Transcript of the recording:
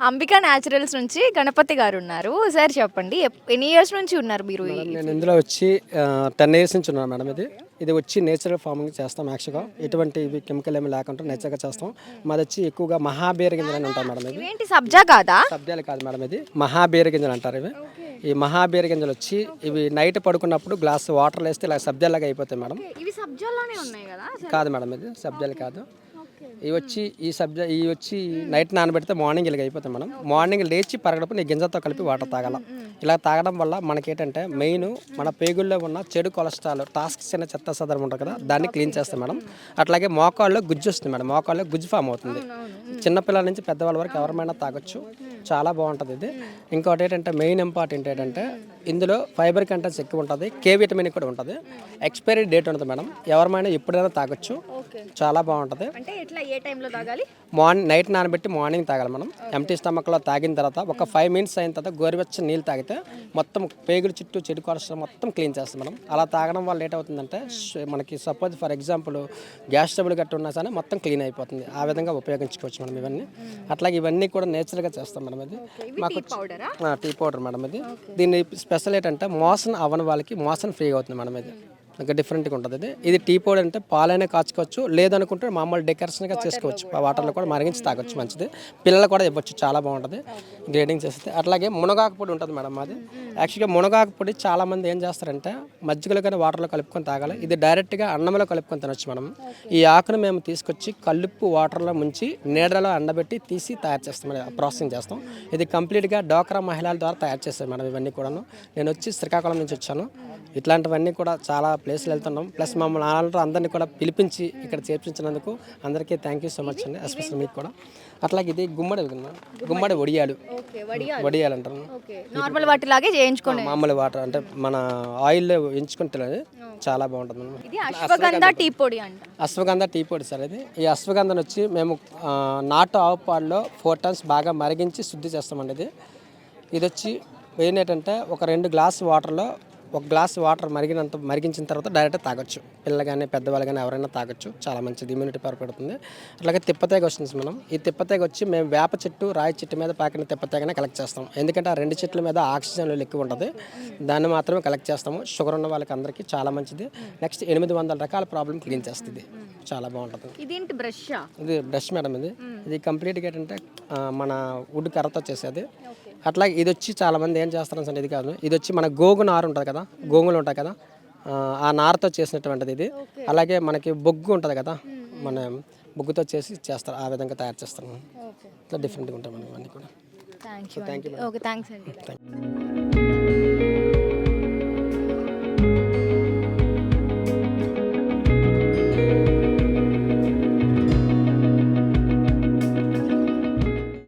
Ambika naturals నుంచి గణపతి గారు ఉన్నారు. సార్ చెప్పండి ఎన్ని ఇయర్స్ నుంచి ఉన్నారు మీరు? నేను ఇందులో వచ్చి 10 ఇయర్స్ నుంచి ఉన్నాను మేడం. ఇది వచ్చి నేచురల్ ఫార్మింగ్ చేస్తాం. యాక్చువల్గా ఎటువంటి ఇవి కెమికల్ ఏమి లేకుండా నేచురల్గా చేస్తాం. మాది వచ్చి ఎక్కువగా మహాబీర గింజలు అని ఉంటాం మేడం. ఇది ఏంటి సబ్జా కాదా? సబ్జాలు కాదు మేడం, ఇది మహాబీర గింజలు అంటారు. ఇవి ఈ మహాబీర గింజలు వచ్చి ఇవి నైట్ పడుకున్నప్పుడు గ్లాస్ వాటర్ వేస్తే ఇలా సబ్జాలాగా అయిపోతాయి మేడం. ఇవి సబ్జాలానే ఉన్నాయి కదా? కాదు మేడం, ఇది సబ్జాలు కాదు. ఇవి వచ్చి నైట్ నానబెడితే మార్నింగ్ ఇలాగ అయిపోతాయి మనం. మార్నింగ్ లేచి పరగడప్పుడు నీ గింజలతో కలిపి వాటర్ తాగాల. ఇలా తాగడం వల్ల మనకేంటంటే మెయిన్ మన పేగుల్లో ఉన్న చెడు కొలెస్ట్రాల్, టాక్సిన్స్ అనే చెత్త సదరం ఉంటుంది కదా, దాన్ని క్లీన్ చేస్తాం మేడం. అట్లాగే మోకాళ్ళలో గుజ్జు వస్తుంది మేడం, మోకాళ్ళలో గుజ్జు ఫామ్ అవుతుంది. చిన్నపిల్లల నుంచి పెద్దవాళ్ళ వరకు ఎవరైనా తాగొచ్చు, చాలా బాగుంటుంది ఇది. ఇంకోటి ఏంటంటే మెయిన్ ఇంపార్టెంట్ ఏంటంటే ఇందులో ఫైబర్ కంటెంట్స్ ఎక్కువ ఉంటుంది, కే విటమిన్ కూడా ఉంటుంది. ఎక్స్పైరీ డేట్ ఉంటుంది మేడం, ఎవరైనా ఎప్పుడైనా తాగొచ్చు, చాలా బాగుంటుంది. ఏ టైంలో తాగాలి? నైట్ నానబెట్టి మార్నింగ్ తాగాలి మనం. ఎంటీ స్టమక్లో తాగిన తర్వాత ఒక 5 మినిట్స్ అయిన తర్వాత గోరువెచ్చని నీళ్ళు తాగితే మొత్తం పేగులు చుట్టూ చెడు కొలెస్ట్రాల్ మొత్తం క్లీన్ చేస్తాం మనం. అలా తాగడం వల్ల ఏటవుతుందంటే మనకి suppose for example gas trouble గట్టి ఉన్నా సరే మొత్తం క్లీన్ అయిపోతుంది. ఆ విధంగా ఉపయోగించుకోవచ్చు మనం ఇవన్నీ. అట్లాగే ఇవన్నీ కూడా నేచురల్గా చేస్తాం మేడం. ఇది మాకు టీ పౌడర్ మేడం. ఇది దీని స్పెషల్ ఏంటంటే మోషన్ అవ్వని వాళ్ళకి మోషన్ ఫ్రీగా అవుతుంది మేడం. ఇది ఇంకా డిఫరెంట్గా ఉంటుంది. ఇది టీ పౌడర్ అంటే పాలైనా కాచుకోవచ్చు, లేదనుకుంటే మామూలు డెకరేషన్గా చేసుకోవచ్చు, వాటర్లో కూడా మరిగించి తాగొచ్చు, మంచిది. పిల్లలు కూడా ఇవ్వచ్చు, చాలా బాగుంటుంది గ్రేడింగ్ చేస్తే. అట్లాగే మునగాకు పొడి ఉంటుంది మేడం. అది యాక్చువల్గా మునగాకు పొడి చాలామంది ఏం చేస్తారంటే మజ్జిగలో కానీ వాటర్లో కలుపుకొని తాగాలి. ఇది డైరెక్ట్గా అన్నంలో కలుపుకొని తినొచ్చు మనం. ఈ ఆకును మేము తీసుకొచ్చి కలుపు వాటర్లో ముంచి నీడలో ఎండబెట్టి తీసి తయారు చేస్తాం మేడం, ప్రాసెసింగ్ చేస్తాం. ఇది కంప్లీట్గా డోక్రా మహిళల ద్వారా తయారు చేస్తాం మేడం. ఇవన్నీ కూడాను నేను వచ్చి శ్రీకాకుళం నుంచి వచ్చాను. ఇట్లాంటివన్నీ కూడా చాలా ప్లేస్లు వెళ్తున్నాం. ప్లస్ మమ్మల్ని అందరినీ కూడా పిలిపించి ఇక్కడ చేర్పించినందుకు అందరికీ థ్యాంక్ యూ సో మచ్ అండి, ఎస్పెషల్ మీకు కూడా. అట్లాగే ఇది గుమ్మడి వడియాలు అంటారు. నార్మల్ వాటిలాగే చేయించుకోండి, మామూలు వాటర్ అంటే మన ఆయిల్లో ఎంచుకొని తినేది, చాలా బాగుంటుంది. అశ్వగంధ టీ పొడి అంట. అశ్వగంధ టీ పొడి సార్. ఇది ఈ అశ్వగంధను వచ్చి మేము నాటు ఆవు పాలలో 4 టన్స్ బాగా మరిగించి శుద్ధి చేస్తామండి. ఇది వచ్చి ఏంటంటే ఒక 2 గ్లాసు వాటర్లో 1 గ్లాస్ వాటర్ మరిగించిన తర్వాత డైరెక్ట్ తాగొచ్చు. పిల్లలు కానీ పెద్దవాళ్ళు కానీ ఎవరైనా తాగొచ్చు, చాలా మంచిది, ఇమ్యూనిటీ పవర్ పెడుతుంది. అట్లాగే తిప్పతేగ వస్తుంది మనం. ఈ తిప్పతేగ వచ్చి మేము వేప చెట్టు, రాయి చెట్టు మీద పాకిన తిప్పతేగనే కలెక్ట్ చేస్తాం. ఎందుకంటే ఆ 2 చెట్ల మీద ఆక్సిజన్ లెవెల్ ఎక్కువ ఉంటుంది, దాన్ని మాత్రమే కలెక్ట్ చేస్తాము. షుగర్ ఉన్న వాళ్ళకి అందరికీ చాలా మంచిది. నెక్స్ట్ 800 రకాల ప్రాబ్లం క్లీన్ చేస్తుంది, చాలా బాగుంటుంది. ఇది బ్రష్ మేడం. ఇది కంప్లీట్గా ఏంటంటే మన వుడ్ కర్రతో చేసేది. అట్లాగే ఇది వచ్చి చాలామంది ఏం చేస్తారు అంటే ఇది కాదు, ఇది వచ్చి మన గోగు నారు ఉంటుంది కదా, గోంగులు ఉంటాయి కదా, ఆ నారుతో చేసినటువంటిది ఇది. అలాగే మనకి బొగ్గు ఉంటుంది కదా, మన బొగ్గుతో చేస్తారు, ఆ విధంగా తయారు చేస్తాను. ఇట్లా డిఫరెంట్గా ఉంటాయి మనం ఇవన్నీ కూడా. Thank you.